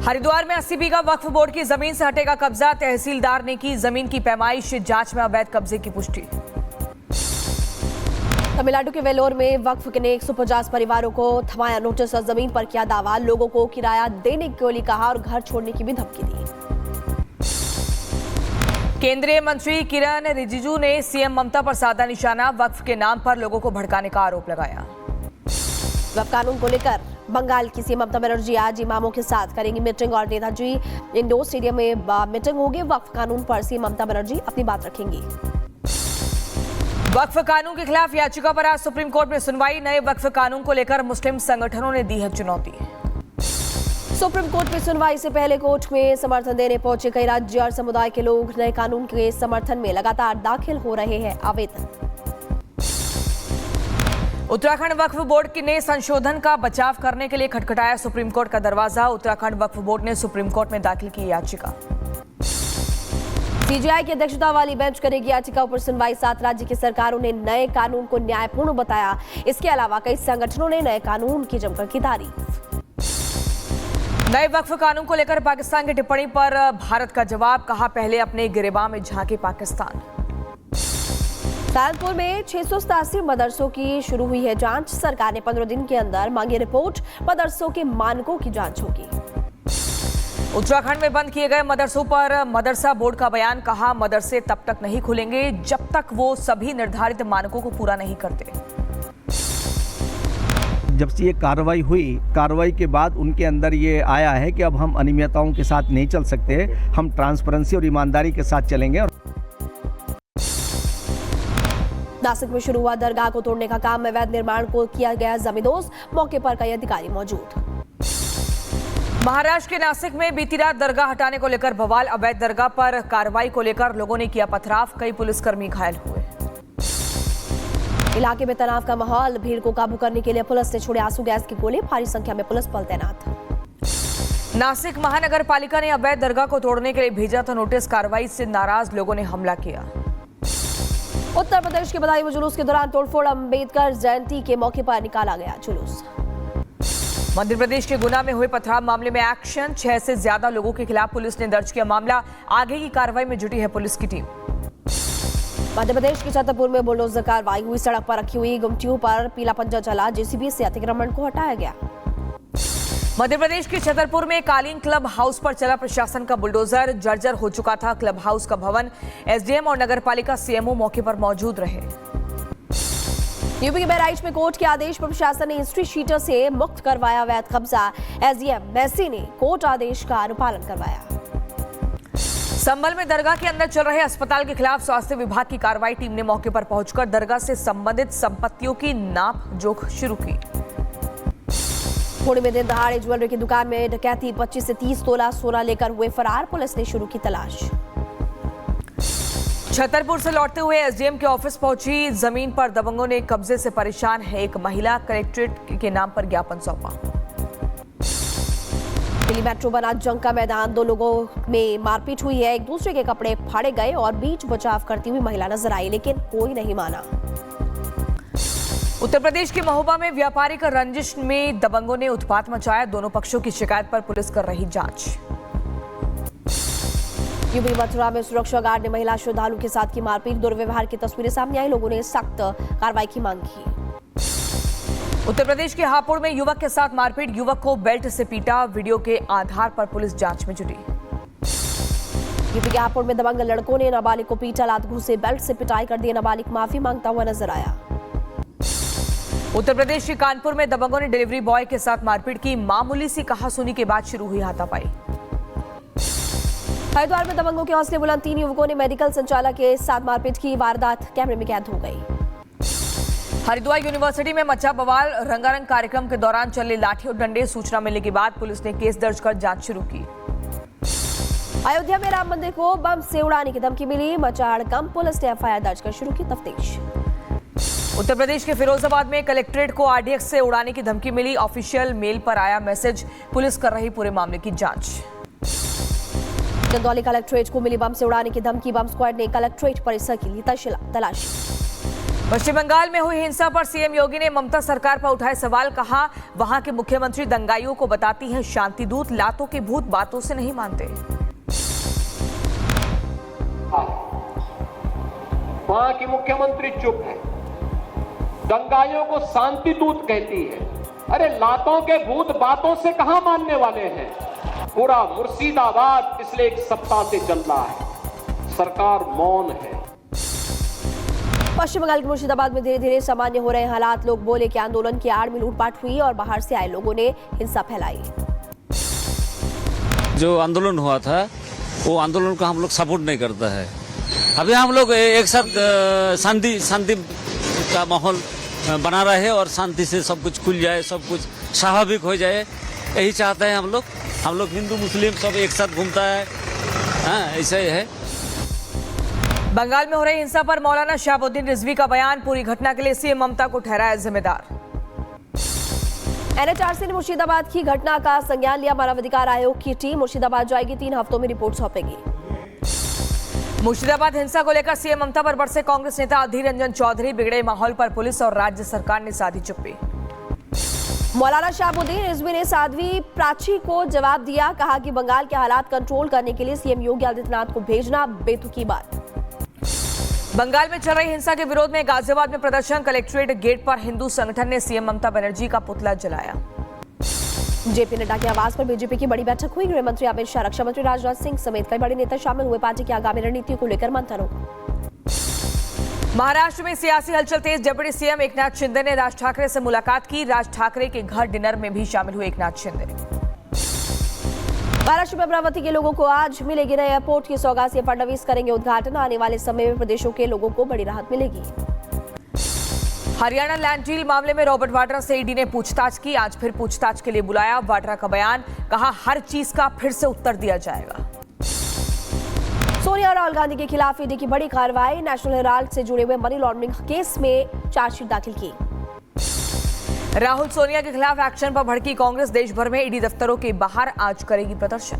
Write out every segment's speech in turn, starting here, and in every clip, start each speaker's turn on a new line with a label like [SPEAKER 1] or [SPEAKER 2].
[SPEAKER 1] हरिद्वार में 80 बीघा वक्फ बोर्ड की जमीन से हटेगा कब्जा। तहसीलदार ने की जमीन की पैमाइश, जांच में अवैध कब्जे की पुष्टि।
[SPEAKER 2] तमिलनाडु के वेलोर में वक्फ ने 150 परिवारों को थमाया नोटिस और जमीन पर किया दावा। लोगों को किराया देने के लिए कहा और घर छोड़ने की भी धमकी दी।
[SPEAKER 1] केंद्रीय मंत्री किरण रिजिजू ने सीएम ममता पर साधा निशाना। वक्फ के नाम पर लोगों को भड़काने का आरोप लगाया।
[SPEAKER 2] वक्फ कानून को लेकर बंगाल की सीएम ममता बनर्जी आज इमामों के साथ करेंगी मीटिंग और नेताजी इंडोर स्टेडियम में मीटिंग होगी। वक्फ कानून पर सीएम ममता बनर्जी अपनी बात रखेंगी।
[SPEAKER 1] वक्फ कानून के खिलाफ याचिका पर आज सुप्रीम कोर्ट में सुनवाई। नए वक्फ कानून को लेकर मुस्लिम संगठनों ने दी है चुनौती।
[SPEAKER 2] सुप्रीम कोर्ट में सुनवाई से पहले कोर्ट में समर्थन देने पहुंचे कई राज्य और समुदाय के लोग। नए कानून के समर्थन में लगातार दाखिल हो रहे हैं आवेदन।
[SPEAKER 1] उत्तराखंड वक्फ बोर्ड ने संशोधन का बचाव करने के लिए खटखटाया सुप्रीम कोर्ट का दरवाजा। उत्तराखंड वक्फ बोर्ड ने सुप्रीम कोर्ट में दाखिल की याचिका।
[SPEAKER 2] सीजेआई की अध्यक्षता वाली बेंच करेगी याचिका पर सुनवाई। 7 राज्य की सरकारों ने नए कानून को न्यायपूर्ण बताया। इसके अलावा कई संगठनों ने नए कानून की जमकर की तारीफ।
[SPEAKER 1] नए वक्फ कानून को लेकर पाकिस्तान की टिप्पणी पर भारत का जवाब। कहा, पहले अपने गिरेबान में झांके पाकिस्तान।
[SPEAKER 2] सहारनपुर में 687 मदरसों की शुरू हुई है जांच। सरकार ने 15 दिन के अंदर मांगी रिपोर्ट। मदरसों के मानकों की जांच होगी।
[SPEAKER 1] उत्तराखंड में बंद किए गए मदरसों पर मदरसा बोर्ड का बयान। कहा, मदरसे तब तक नहीं खुलेंगे जब तक वो सभी निर्धारित मानकों को पूरा नहीं करते।
[SPEAKER 3] जब से ये कार्रवाई के बाद उनके अंदर ये आया है कि अब हम अनियमितताओं के साथ नहीं चल सकते, हम ट्रांसपेरेंसी और ईमानदारी के साथ चलेंगे।
[SPEAKER 2] नासिक में शुरू हुआ दरगाह को तोड़ने का काम। अवैध निर्माण को किया गया जमींदोज। मौके पर कई अधिकारी मौजूद।
[SPEAKER 1] महाराष्ट्र के नासिक में बीती रात दरगाह हटाने को लेकर बवाल। अवैध दरगाह पर कार्रवाई को लेकर लोगों ने किया पथराव। कई पुलिसकर्मी घायल हुए।
[SPEAKER 2] इलाके में तनाव का माहौल। भीड़ को काबू करने के लिए पुलिस ने छोड़े आंसू गैस की गोले। भारी संख्या में पुलिस बल तैनात।
[SPEAKER 1] नासिक महानगर पालिका ने अवैध दरगाह को तोड़ने के लिए भेजा था नोटिस। कार्रवाई से नाराज लोगों ने हमला किया।
[SPEAKER 2] उत्तर प्रदेश के बधाई में जुलूस के दौरान तोड़फोड़। अंबेडकर जयंती के मौके पर निकाला गया जुलूस।
[SPEAKER 1] मध्य प्रदेश के गुना में हुए पथराव मामले में एक्शन। 6 से ज्यादा लोगों के खिलाफ पुलिस ने दर्ज किया मामला। आगे की कार्रवाई में जुटी है पुलिस की टीम।
[SPEAKER 2] मध्य प्रदेश के छतरपुर में बुलडोजर कार्रवाई हुई। सड़क पर रखी हुई गुमटियों पर पीला पंजा चला। जेसीबी से अतिक्रमण को हटाया गया।
[SPEAKER 1] मध्य प्रदेश के छतरपुर में कालीन क्लब हाउस पर चला प्रशासन का बुलडोजर। जर्जर हो चुका था क्लब हाउस का भवन। एसडीएम और नगरपालिका सीएमओ मौके पर मौजूद रहे।
[SPEAKER 2] यूपी के बहराइच में कोर्ट के आदेश पर प्रशासन ने हिस्ट्री शीटर से मुक्त करवाया अवैध कब्जा। एसडीएम मैसी ने कोर्ट आदेश का अनुपालन करवाया।
[SPEAKER 1] संभल में दरगाह के अंदर चल रहे अस्पताल के खिलाफ स्वास्थ्य विभाग की कार्रवाई। टीम ने मौके पर पहुंचकर दरगाह से संबंधित संपत्तियों की नाप जोख शुरू की।
[SPEAKER 2] पुणे में दिन दहाड़े ज्वेलरी की दुकान में डकैती। 25 से 30 तोला सोना लेकर हुए फरार। पुलिस ने शुरू की तलाश।
[SPEAKER 1] छतरपुर से लौटते हुए एसडीएम के ऑफिस पहुंची। जमीन पर दबंगों ने कब्जे से परेशान है एक महिला। कलेक्ट्रेट के नाम पर ज्ञापन सौंपा। दिल्ली मेट्रो बना जंग का मैदान। 2 लोगों में मारपीट हुई है। एक दूसरे के कपड़े फाड़े गए और बीच बचाव करती हुई महिला नजर आई, लेकिन कोई नहीं माना। उत्तर प्रदेश के महोबा में व्यापारिक रंजिश में दबंगों ने उत्पात मचाया। दोनों पक्षों की शिकायत पर पुलिस कर रही जांच।
[SPEAKER 2] यूपी मथुरा में सुरक्षा गार्ड ने महिला श्रद्धालु के साथ की मारपीट। दुर्व्यवहार की तस्वीरें सामने आई। लोगों ने सख्त कार्रवाई की मांग की।
[SPEAKER 1] उत्तर प्रदेश के हापुड़ में युवक के साथ मारपीट। युवक को बेल्ट से पीटा। वीडियो के आधार पर पुलिस जांच में जुटी। यूपी
[SPEAKER 2] के हापुड़ में दबंग लड़कों ने नाबालिग को पीटा। लात घूंसे बेल्ट से पिटाई कर दी। नाबालिग माफी मांगता हुआ नजर आया।
[SPEAKER 1] उत्तर प्रदेश के कानपुर में दबंगों ने डिलीवरी बॉय के साथ मारपीट की। मामूली सी कहासुनी के बाद शुरू हुई हाथापाई।
[SPEAKER 2] हरिद्वार में दबंगों के हौसले बुलंद। 3 युवकों ने मेडिकल संचालक के साथ मारपीट की। वारदात कैमरे में कैद हो गई।
[SPEAKER 1] हरिद्वार यूनिवर्सिटी में मचा बवाल। रंगारंग कार्यक्रम के दौरान चले लाठी और डंडे। सूचना मिलने के बाद पुलिस ने केस दर्ज कर जांच शुरू की।
[SPEAKER 2] अयोध्या में राम मंदिर को बम से उड़ाने की धमकी मिली। मचा हड़कंप। पुलिस ने एफआईआर दर्ज कर शुरू की तफ्तीश।
[SPEAKER 1] उत्तर प्रदेश के फिरोजाबाद में कलेक्ट्रेट को आरडीएक्स से उड़ाने की धमकी मिली। ऑफिशियल मेल पर आया मैसेज। पुलिस कर रही पूरे मामले की जांच।
[SPEAKER 2] चंदौली कलेक्ट्रेट को मिली बम से उड़ाने की धमकी। बम स्क्वाड ने कलेक्ट्रेट परिसर की ली तलाशी।
[SPEAKER 1] पश्चिम बंगाल में हुई हिंसा पर सीएम योगी ने ममता सरकार पर उठाए सवाल। कहा वहां के मुख्यमंत्री दंगाइयों को बताती हैं शांति दूत, लातों के भूत बातों से नहीं मानते।
[SPEAKER 4] वहां की मुख्यमंत्री चुप है, दंगाइयों को शांति दूत कहती है। अरे लातों के भूत बातों से कहां मानने वाले हैं। पूरा मुर्शिदाबाद पिछले एक सप्ताह से चल रहा है, सरकार मौन है।
[SPEAKER 2] पश्चिम बंगाल के मुर्शिदाबाद में धीरे धीरे सामान्य हो रहे हालात। लोग बोले कि आंदोलन की आड़ में लूटपाट हुई और बाहर से आए लोगों ने हिंसा फैलाई।
[SPEAKER 5] जो आंदोलन हुआ था वो आंदोलन को हम लोग सपोर्ट नहीं करता है। अभी हम लोग एक साथ शांति का माहौल बना रहे हैं और शांति से सब कुछ खुल जाए, सब कुछ स्वाभाविक हो जाए, यही चाहते हैं हम लोग हिंदू मुस्लिम सब एक साथ घूमता है। हाँ, ऐसा ही है।
[SPEAKER 1] बंगाल में हो रही हिंसा पर मौलाना शहाबुद्दीन रिजवी का बयान। पूरी घटना के लिए सीएम ममता को ठहराया जिम्मेदार।
[SPEAKER 2] एनएचआरसी ने मुर्शिदाबाद की घटना का संज्ञान लिया। मानवाधिकार आयोग की टीम मुर्शिदाबाद जाएगी, 3 हफ्तों में रिपोर्ट सौंपेगी।
[SPEAKER 1] मुर्शिदाबाद हिंसा को लेकर सीएम ममता पर बरसे कांग्रेस नेता अधीर रंजन चौधरी। बिगड़े माहौल पर पुलिस और राज्य सरकार ने साधी चुप्पी।
[SPEAKER 2] मौलाना शहाबुद्दीन रिजवी ने साध्वी प्राची को जवाब दिया। कहा कि बंगाल के हालात कंट्रोल करने के लिए सीएम योगी आदित्यनाथ को भेजना बेतुकी बात।
[SPEAKER 1] बंगाल में चल रही हिंसा के विरोध में गाजियाबाद में प्रदर्शन। कलेक्ट्रेट गेट पर हिंदू संगठन ने सीएम ममता बनर्जी का पुतला जलाया।
[SPEAKER 2] जेपी नड्डा के आवास पर बीजेपी की बड़ी बैठक हुई। गृह मंत्री अमित शाह, रक्षा मंत्री राजनाथ सिंह समेत कई बड़े नेता शामिल हुए। पार्टी की आगामी रणनीति को लेकर मंथन होगा।
[SPEAKER 1] महाराष्ट्र में सियासी हलचल तेज। डिप्टी सीएम एकनाथ शिंदे ने राज ठाकरे से मुलाकात की। राज ठाकरे के घर डिनर में भी शामिल हुए एकनाथ शिंदे।
[SPEAKER 2] महाराष्ट्र में अमरावती के लोगों को आज मिलेगी नए एयरपोर्ट की सौगात। से फडणवीस करेंगे उद्घाटन। आने वाले समय में प्रदेशों के लोगों को बड़ी राहत मिलेगी।
[SPEAKER 1] हरियाणा लैंड डील मामले में रॉबर्ट वाड्रा से ईडी ने पूछताछ की। आज फिर पूछताछ के लिए बुलाया। वाड्रा का बयान, कहा हर चीज का फिर से उत्तर दिया जाएगा।
[SPEAKER 2] सोनिया और राहुल गांधी के खिलाफ ईडी की बड़ी कार्रवाई। नेशनल हेराल्ड से जुड़े हुए मनी लॉन्ड्रिंग केस में चार्जशीट दाखिल की।
[SPEAKER 1] राहुल सोनिया के खिलाफ एक्शन पर भड़की कांग्रेस। देश भर में ईडी दफ्तरों के बाहर आज करेगी प्रदर्शन।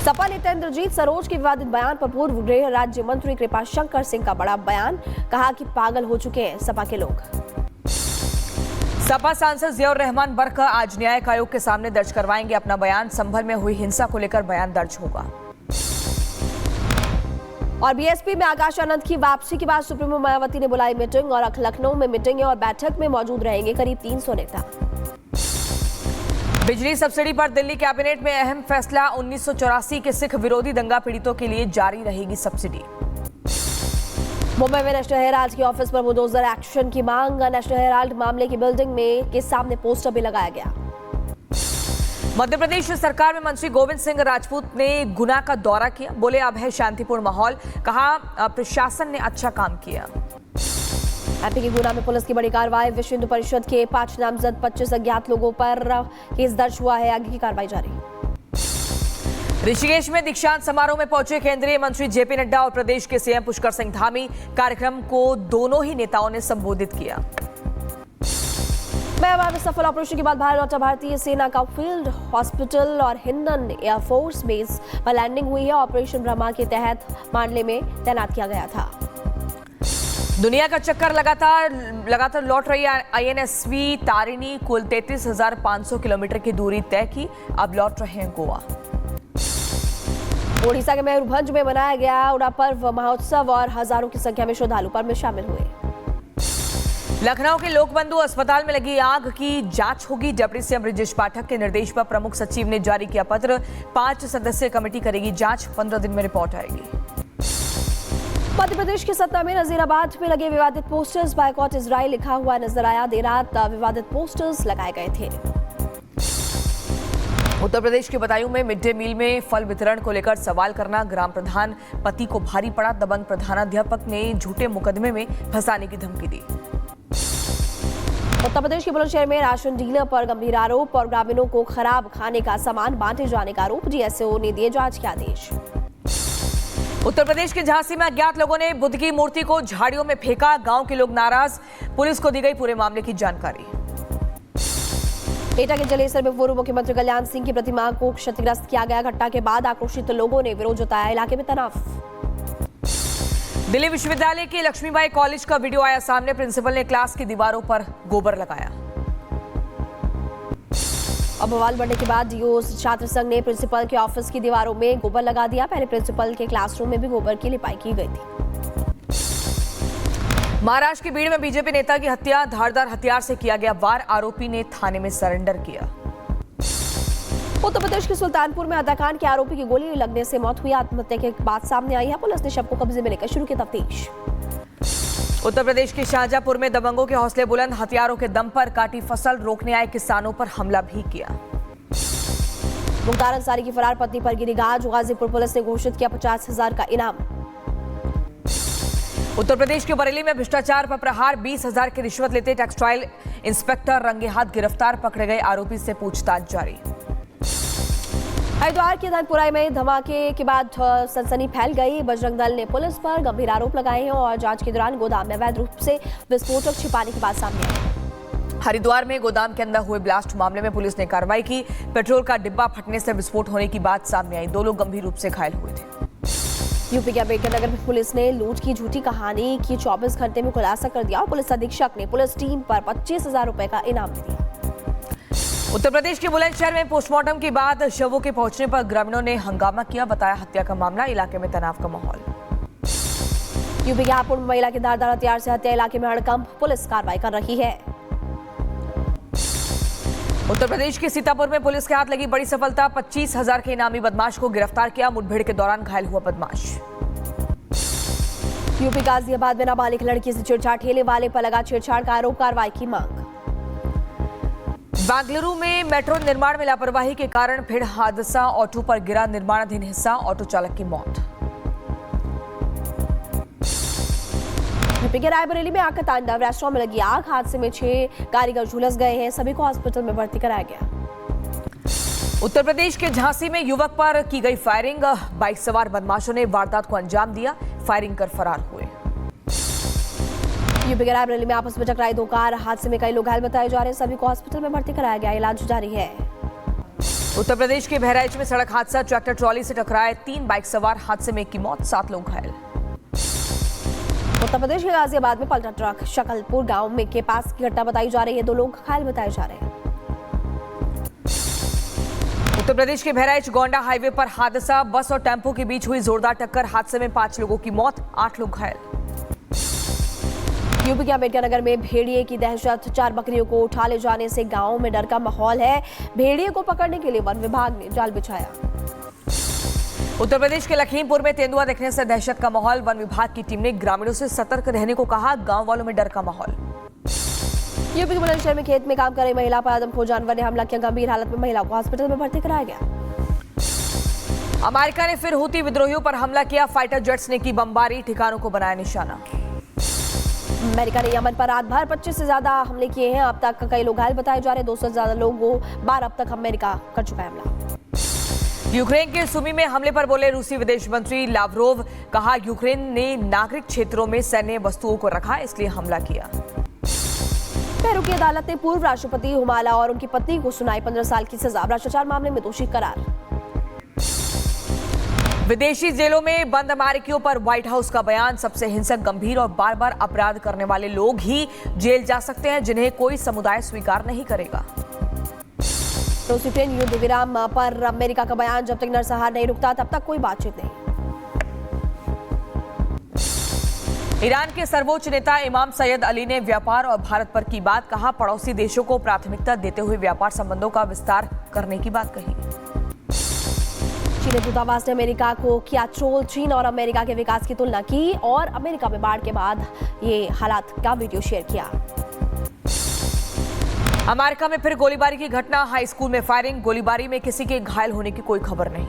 [SPEAKER 2] सपा नेता इंद्रजीत सरोज के विवादित बयान पर पूर्व गृह राज्य मंत्री कृपाशंकर सिंह का बड़ा बयान। कहा कि पागल हो चुके हैं सपा के लोग।
[SPEAKER 1] सपा सांसद जियाउर रहमान बरख आज न्यायिक आयोग के सामने दर्ज करवाएंगे अपना बयान। संभल में हुई हिंसा को लेकर बयान दर्ज होगा।
[SPEAKER 2] और बीएसपी में आकाश आनंद की वापसी के बाद सुप्रीमो मायावती ने बुलाई मीटिंग। और लखनऊ में मीटिंग और बैठक में मौजूद रहेंगे करीब 300 नेता।
[SPEAKER 1] बिजली सब्सिडी पर दिल्ली कैबिनेट में अहम फैसला। 1984 के सिख विरोधी दंगा पीड़ितों के लिए जारी रहेगी सब्सिडी।
[SPEAKER 2] मुंबई में नेशनल हेराल्ड के ऑफिस पर बुलडोजर एक्शन की मांग। नेशनल हेराल्ड मामले की बिल्डिंग में के सामने पोस्टर भी लगाया गया।
[SPEAKER 1] मध्य प्रदेश सरकार में मंत्री गोविंद सिंह राजपूत ने गुना का दौरा किया। बोले अब है शांतिपूर्ण माहौल। कहा प्रशासन ने अच्छा काम किया।
[SPEAKER 2] एमपी के गुना में पुलिस की बड़ी कार्रवाई। विश्व हिंदू परिषद के 5 नामजद 25 अज्ञात लोगों पर केस दर्ज हुआ है। आगे की कार्रवाई जारी।
[SPEAKER 1] ऋषिकेश में दीक्षांत समारोह में पहुंचे केंद्रीय मंत्री जेपी नड्डा और प्रदेश के सीएम पुष्कर सिंह धामी। कार्यक्रम को दोनों ही नेताओं ने संबोधित किया।
[SPEAKER 2] म्यांमार में सफल ऑपरेशन के बाद बाहर लौटा भारतीय सेना का फील्ड हॉस्पिटल और हिंडन एयरफोर्स बेस पर लैंडिंग हुई है। ऑपरेशन ब्रह्मा के तहत मांडले में तैनात किया गया था।
[SPEAKER 1] दुनिया का चक्कर लगातार लौट रही आईएनएसवी तारिणी कुल 33,500 किलोमीटर की दूरी तय की। अब लौट रहे हैं गोवा।
[SPEAKER 2] ओडिशा के मयूरभंज में मनाया गया उड़ा पर्व महोत्सव और हजारों की संख्या में श्रद्धालु पर्व में शामिल हुए।
[SPEAKER 1] लखनऊ के लोकबंधु अस्पताल में लगी आग की जांच होगी। डिप्टी सीएम ब्रजेश पाठक के निर्देश पर प्रमुख सचिव ने जारी किया पत्र। 5 सदस्यीय कमेटी करेगी जांच। 15 दिन में रिपोर्ट आएगी। मध्य प्रदेश के सतना में नजीराबाद में लगे विवादित पोस्टर्स। बायकॉट इजराइल लिखा हुआ नजर आया। देर रात विवादित पोस्टर्स लगाए गए थे। उत्तर प्रदेश के बदायूं में मिड डे मील में फल वितरण को लेकर सवाल करना ग्राम प्रधान पति को भारी पड़ा। दबंग प्रधानाध्यापक ने झूठे मुकदमे में फंसाने की धमकी दी। उत्तर प्रदेश के बुलंदशहर में राशन डीलर पर गंभीर आरोप और ग्रामीणों को खराब खाने का सामान बांटे जाने का आरोप। डीएसओ ने दिए जांच के आदेश। उत्तर प्रदेश के झांसी में अज्ञात लोगों ने बुद्ध की मूर्ति को झाड़ियों में फेंका। गांव के लोग नाराज। पुलिस को दी गई पूरे मामले की जानकारी। एटा के जलेसर में पूर्व मुख्यमंत्री कल्याण सिंह की प्रतिमा को क्षतिग्रस्त किया गया। घटना के बाद आक्रोशित लोगों ने विरोध जताया। इलाके में तनाव। दिल्ली विश्वविद्यालय के लक्ष्मीबाई कॉलेज का वीडियो आया सामने। प्रिंसिपल ने क्लास की दीवारों पर गोबर लगाया।
[SPEAKER 2] अब बवाल बढ़ने के बाद डीओ छात्र संघ ने प्रिंसिपल के ऑफिस की दीवारों में गोबर लगा दिया। पहले प्रिंसिपल के क्लासरूम में भी गोबर की लिपाई की गई थी।
[SPEAKER 1] महाराष्ट्र की भीड़ में बीजेपी नेता की हत्या, धारदार हथियार से किया गया वार, आरोपी ने थाने में सरेंडर किया।
[SPEAKER 2] उत्तर प्रदेश के सुल्तानपुर में हत्याकांड के आरोपी की गोली लगने से मौत हुई। आत्महत्या के बाद सामने आई है। पुलिस ने शव को कब्जे में लेकर शुरू की तफ्तीश।
[SPEAKER 1] उत्तर प्रदेश के शाहजहांपुर में दबंगों के हौसले बुलंद, हथियारों के दम पर काटी फसल रोकने आए किसानों पर हमला भी किया।
[SPEAKER 2] मुख्तार अंसारी की फरार पत्नी पर गिरी गाज, गाजीपुर पुलिस ने घोषित किया 50,000 का इनाम।
[SPEAKER 1] उत्तर प्रदेश के बरेली में भ्रष्टाचार पर प्रहार, 20,000 की रिश्वत लेते टेक्सटाइल इंस्पेक्टर रंगे हाथ गिरफ्तार, पकड़े गए आरोपी से पूछताछ जारी।
[SPEAKER 2] हरिद्वार के धनपुराई में धमाके के बाद सनसनी फैल गई। बजरंग दल ने पुलिस पर गंभीर आरोप लगाए हैं और जांच के दौरान गोदाम में अवैध रूप से विस्फोटक छिपाने की बात सामने आई।
[SPEAKER 1] हरिद्वार में गोदाम के अंदर हुए ब्लास्ट मामले में पुलिस ने कार्रवाई की। पेट्रोल का डिब्बा फटने से विस्फोट होने की बात सामने आई। 2 लोग गंभीर रूप से घायल हुए थे।
[SPEAKER 2] यूपी के अम्बेडकर नगर में पुलिस ने लूट की झूठी कहानी की 24 घंटे में खुलासा कर दिया और पुलिस अधीक्षक ने पुलिस टीम पर 25,000 रुपए का इनाम दिया।
[SPEAKER 1] उत्तर प्रदेश के बुलंदशहर में पोस्टमार्टम के बाद शवों के पहुंचने पर ग्रामीणों ने हंगामा किया, बताया हत्या का मामला, इलाके में तनाव का माहौल।
[SPEAKER 2] यूपी के हापुड़ में महिला की धारदार हथियार से हत्या, इलाके में हड़कंप, पुलिस कार्रवाई कर रही है।
[SPEAKER 1] उत्तर प्रदेश के सीतापुर में पुलिस के हाथ लगी बड़ी सफलता, 25,000 के इनामी बदमाश को गिरफ्तार किया। मुठभेड़ के दौरान घायल हुआ बदमाश।
[SPEAKER 2] यूपी गाजियाबाद में नाबालिग लड़की से छेड़छाड़, ठेले वाले पर लगा छेड़छाड़ का आरोप, कार्रवाई की मांग।
[SPEAKER 1] बेंगलुरु में मेट्रो निर्माण में लापरवाही के कारण फिर हादसा, ऑटो पर गिरा निर्माणाधीन हिस्सा, ऑटो चालक की मौत। यूपी के रायबरेली में आग का तांडव, रेस्टोरेंट में लगी आग, हादसे में 6 कारीगर झुलस गए हैं, सभी को हॉस्पिटल में भर्ती कराया गया। उत्तर प्रदेश के झांसी में युवक पर की गई फायरिंग, बाइक सवार बदमाशों ने वारदात को अंजाम दिया, फायरिंग कर फरार हुए। यूपी के रायबरेली में आपस में टकराई 2 कार, हादसे में कई लोग घायल बताए जा रहे हैं, सभी को हॉस्पिटल में भर्ती कराया गया, इलाज जारी है। उत्तर प्रदेश के बहराइच में सड़क हादसा, ट्रैक्टर ट्रॉली से टकराए 3 बाइक सवार, हादसे में 1 की मौत, 7 लोग घायल। उत्तर प्रदेश के गाजियाबाद में पलटा ट्रक, शकलपुर गांव में के पास की घटना बताई जा रही है, 2 लोग घायल बताए जा रहे हैं। उत्तर प्रदेश के बहराइच गोंडा हाईवे पर हादसा, बस और टेम्पो के बीच हुई जोरदार टक्कर, हादसे में 5 लोगों की मौत, 8 लोग घायल। यूपी के अम्बेडकर नगर में भेड़िए की दहशत, 4 बकरियों को उठा ले जाने से गांव में डर का माहौल है। भेड़िए को पकड़ने के लिए वन विभाग ने जाल बिछाया। उत्तर प्रदेश के लखीमपुर में तेंदुआ देखने से दहशत का माहौल, वन विभाग की टीम ने ग्रामीणों से सतर्क रहने को कहा, गांव वालों में डर का माहौल। यूपी के बुलंदशहर में खेत में काम कर रही महिला पर आदमखोर जानवर ने हमला किया, गंभीर हालत में महिला को हॉस्पिटल में भर्ती कराया गया। अमेरिका ने फिर हूती विद्रोहियों पर हमला किया, फाइटर जेट्स ने की बमबारी, ठिकानों को बनाया निशाना। अमेरिका ने यमन पर रात भर 25 से ज्यादा हमले किए हैं, अब तक कई लोग घायल बताए जा रहे हैं, 200 से ज्यादा लोगों बार अब तक अमेरिका कर चुका है हमला। यूक्रेन के सुमी में हमले पर बोले रूसी विदेश मंत्री लावरोव, कहा यूक्रेन ने नागरिक क्षेत्रों में सैन्य वस्तुओं को रखा, इसलिए हमला किया। पेरू की अदालत ने पूर्व राष्ट्रपति हुमाला और उनकी पत्नी को सुनाई 15 साल की सजा, भ्रष्टाचार मामले में दोषी करार। विदेशी जेलों में बंद अमेरिकियों पर व्हाइट हाउस का बयान, सबसे हिंसक, गंभीर और बार बार अपराध करने वाले लोग ही जेल जा सकते हैं, जिन्हें कोई समुदाय स्वीकार नहीं करेगा। रूस यूक्रेन युद्ध विराम पर अमेरिका का बयान, जब तक नरसंहार नहीं रुकता तब तक कोई बातचीत नहीं। ईरान के सर्वोच्च नेता इमाम सैयद अली ने व्यापार और भारत पर की बात, कहा पड़ोसी देशों को प्राथमिकता देते हुए व्यापार संबंधों का विस्तार करने की बात कही। चीनी दूतावास ने अमेरिका को किया ट्रोल, चीन और अमेरिका के विकास की तुलना की और अमेरिका में बाढ़ के बाद ये हालात का वीडियो शेयर किया। अमेरिका में फिर गोलीबारी की घटना, हाई स्कूल में फायरिंग, गोलीबारी में किसी के घायल होने की कोई खबर नहीं।